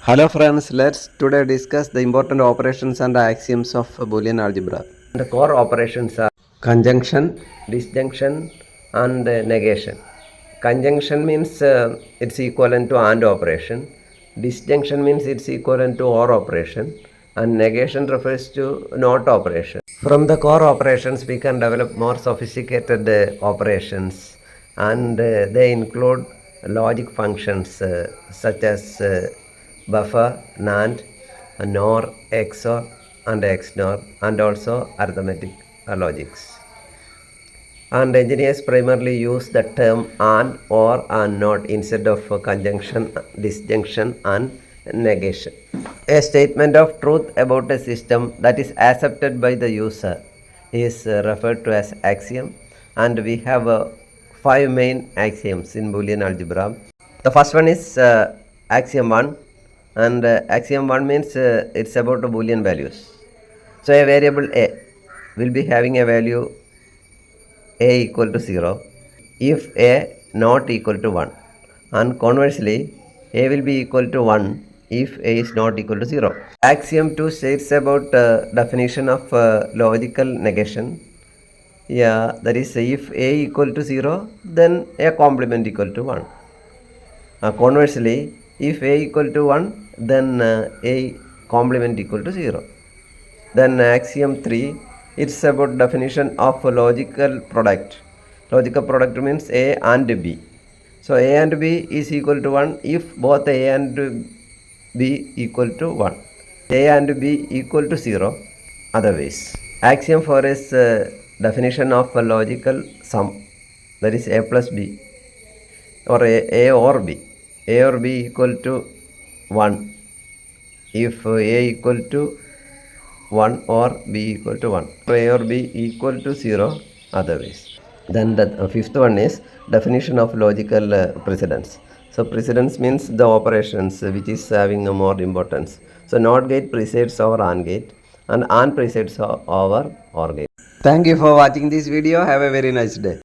Hello friends, let's today discuss the important operations and axioms of Boolean algebra. The core operations are conjunction, disjunction, and negation. Conjunction means it's equivalent to AND operation. Disjunction means it's equivalent to OR operation. And negation refers to NOT operation. From the core operations, we can develop more sophisticated operations, and they include logic functions such as buffer, NAND, NOR, XOR, and XNOR, and also arithmetic logics. And engineers primarily use the term AND, OR, and NOT instead of conjunction, disjunction, and negation. A statement of truth about a system that is accepted by the user is referred to as axiom, and we have 5 main axioms in Boolean algebra. The first one is axiom 1, and axiom 1 means it's about the Boolean values. So a variable a will be having a value a equal to 0 if a not equal to 1, and conversely a will be equal to 1 if a is not equal to 0. Axiom 2 states about definition of logical negation. Yeah, that is if a equal to 0, then a complement equal to 1. Conversely, if a equal to 1, then a complement equal to 0. Then axiom 3, it's about definition of a logical product. Logical product means a and b. So a and b is equal to 1 if both a and b equal to 1. A and b equal to 0 otherwise. Axiom 4 is definition of a logical sum, that is a plus b, or a or b. A or b equal to 1 if a equal to 1 or b equal to 1. A or b equal to 0 otherwise. Then the fifth one is definition of logical precedence. So precedence means the operations which is having more importance. So NOT gate precedes over AND gate, and AND precedes over OR gate. Thank you for watching this video. Have a very nice day.